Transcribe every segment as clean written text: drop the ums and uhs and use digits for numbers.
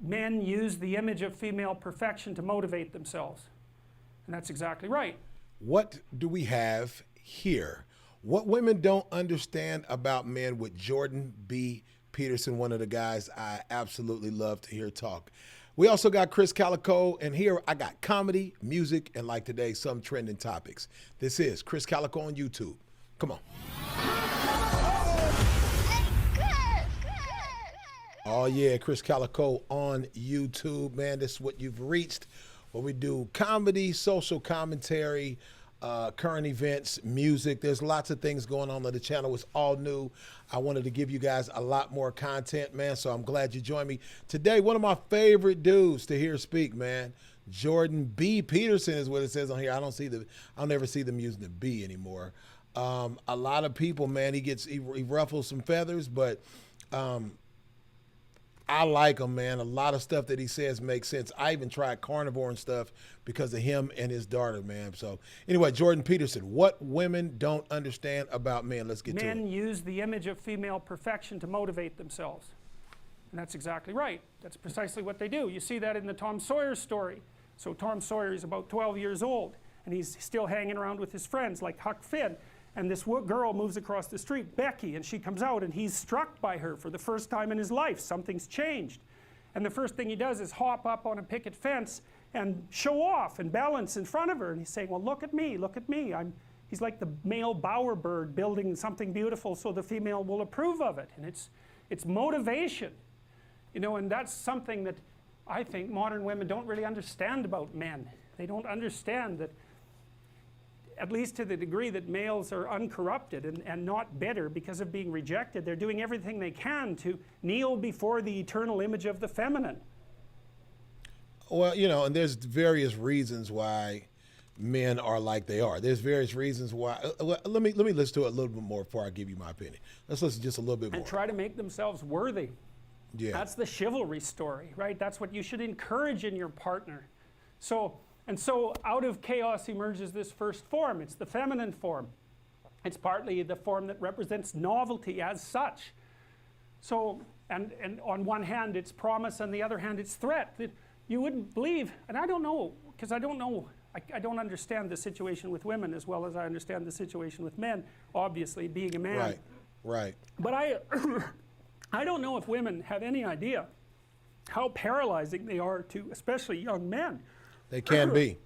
men use the image of female perfection to motivate themselves. And that's exactly right. What do we have here? What women don't understand about men with Jordan B Peterson, one of the guys I absolutely love to hear talk. We also got Krizz Kaliko, and here I got comedy, music, and like today, some trending topics. This is Krizz Kaliko on YouTube. Come on. Oh yeah, Krizz Kaliko on YouTube, man. This is what you've reached. Where we do comedy, social commentary, current events, music. There's lots of things going on the channel. It's all new. I wanted to give you guys a lot more content, man, so I'm glad you joined me. Today, one of my favorite dudes to hear speak, man. Jordan B Peterson is what it says on here. I'll never see them using the B anymore. A lot of people, man, he ruffles some feathers, but I like him, man. A lot of stuff that he says makes sense. I even tried carnivore and stuff because of him and his daughter, man. So anyway, Jordan Peterson, what women don't understand about men. Let's get to it. Men use the image of female perfection to motivate themselves. And that's exactly right. That's precisely what they do. You see that in the Tom Sawyer story. So Tom Sawyer is about 12 years old, and he's still hanging around with his friends like Huck Finn. And this girl moves across the street, Becky, and she comes out, and he's struck by her for the first time in his life. Something's changed. And the first thing he does is hop up on a picket fence and show off and balance in front of her. And he's saying, well, look at me, look at me. He's like the male bowerbird building something beautiful so the female will approve of it. And it's motivation. You know, and that's something that I think modern women don't really understand about men. They don't understand that, at least to the degree that males are uncorrupted and not bitter because of being rejected, they're doing everything they can to kneel before the eternal image of the feminine. Well, you know, and there's various reasons why men are like they are. There's various reasons why. Let me listen to it a little bit more before I give you my opinion. Let's listen just a little bit more. And try to make themselves worthy. Yeah. That's the chivalry story, right? That's what you should encourage in your partner. So out of chaos emerges this first form. It's the feminine form. It's partly the form that represents novelty as such. So, and on one hand it's promise, on the other hand it's threat. That you wouldn't believe, and I don't know, because I don't understand the situation with women as well as I understand the situation with men, obviously, being a man. Right, right. But I don't know if women have any idea how paralyzing they are to especially young men. They can be.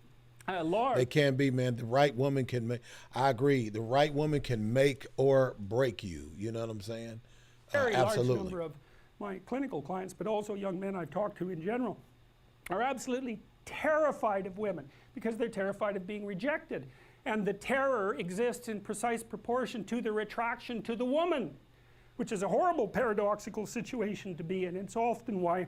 Lord. They can be, man. The right woman can make, I agree, the right woman can make or break you. You know what I'm saying? Very absolutely. large number of my clinical clients, but also young men I've talked to in general, are absolutely terrified of women because they're terrified of being rejected. And the terror exists in precise proportion to the attraction to the woman, which is a horrible paradoxical situation to be in. It's often why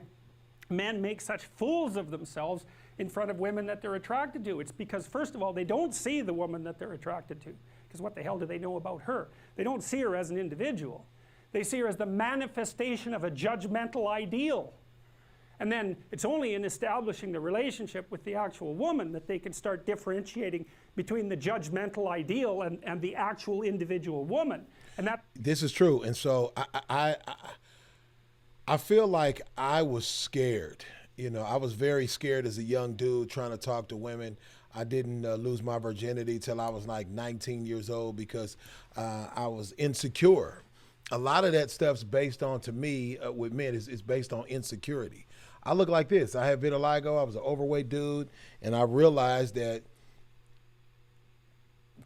men make such fools of themselves in front of women that they're attracted to. It's because, first of all, they don't see the woman that they're attracted to, because what the hell do they know about her? They don't see her as an individual. They see her as the manifestation of a judgmental ideal. And then it's only in establishing the relationship with the actual woman that they can start differentiating between the judgmental ideal and the actual individual woman. And that This is true. And so I feel like I was scared. You know, I was very scared as a young dude trying to talk to women. I didn't lose my virginity till I was like 19 years old because I was insecure. A lot of that stuff's based on, to me, with men, is based on insecurity. I look like this. I had vitiligo. I was an overweight dude, and I realized that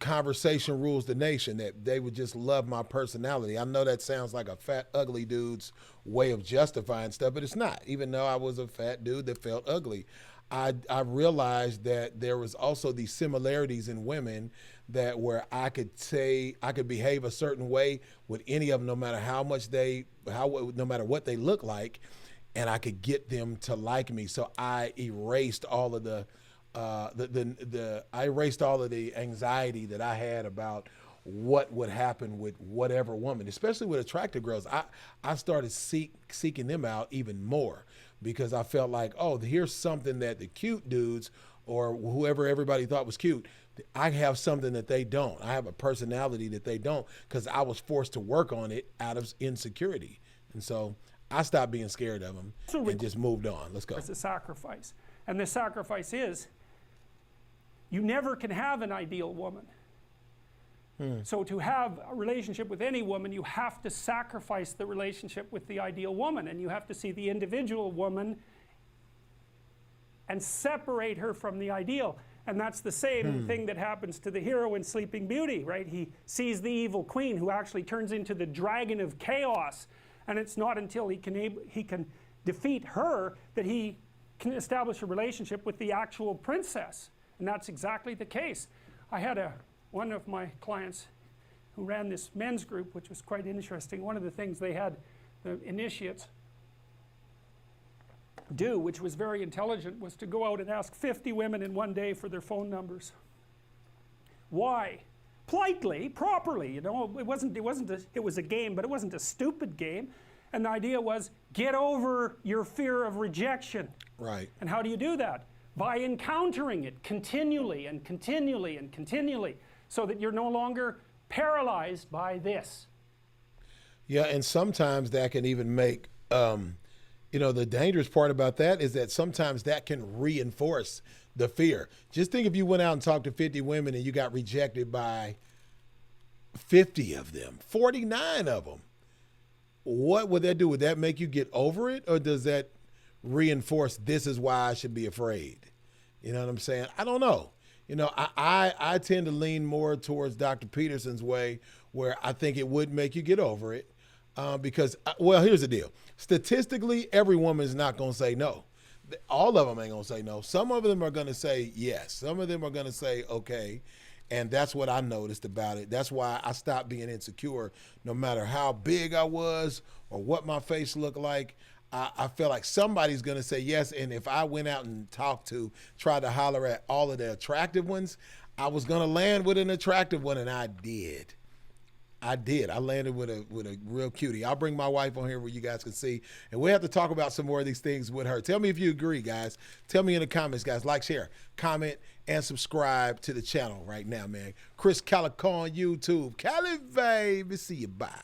conversation rules the nation, that they would just love my personality. I know that sounds like a fat, ugly dude's way of justifying stuff, but it's not. Even though I was a fat dude that felt ugly, I realized that there was also these similarities in women that where I could say, I could behave a certain way with any of them, no matter no matter what they look like, and I could get them to like me. So I erased all of I erased all of the anxiety that I had about what would happen with whatever woman, especially with attractive girls. I started seeking them out even more because I felt like, oh, here's something that the cute dudes or whoever everybody thought was cute, I have something that they don't. I have a personality that they don't because I was forced to work on it out of insecurity. And so I stopped being scared of them So and just moved on. Let's go. It's a sacrifice. And the sacrifice is, you never can have an ideal woman. So to have a relationship with any woman, you have to sacrifice the relationship with the ideal woman, and you have to see the individual woman and separate her from the ideal. And that's the same thing that happens to the hero in Sleeping Beauty, right? He sees the evil queen who actually turns into the dragon of chaos, and it's not until he can defeat her that he can establish a relationship with the actual princess. And that's exactly the case. I had one of my clients who ran this men's group, which was quite interesting. One of the things they had the initiates do, which was very intelligent, was to go out and ask 50 women in one day for their phone numbers. Why? Politely, properly, you know. It was a game, but it wasn't a stupid game. And the idea was, get over your fear of rejection. Right. And how do you do that? By encountering it continually and continually and continually, so that you're no longer paralyzed by this. Yeah, and sometimes that can even make, you know, the dangerous part about that is that sometimes that can reinforce the fear. Just think if you went out and talked to 50 women and you got rejected by 50 of them, 49 of them. What would that do? Would that make you get over it, or does that reinforce this is why I should be afraid? You know what I'm saying? I don't know. You know, I tend to lean more towards Dr. Peterson's way, where I think it would make you get over it. Because, well, here's the deal. Statistically, every woman is not going to say no. All of them ain't going to say no. Some of them are going to say yes. Some of them are going to say okay. And that's what I noticed about it. That's why I stopped being insecure. No matter how big I was or what my face looked like, I felt like somebody's going to say yes. And if I went out and tried to holler at all of the attractive ones, I was going to land with an attractive one, and I did. I landed with a real cutie. I'll bring my wife on here where you guys can see. And we have to talk about some more of these things with her. Tell me if you agree, guys. Tell me in the comments, guys. Like, share, comment, and subscribe to the channel right now, man. Krizz Kaliko on YouTube. Cali, baby. See you. Bye.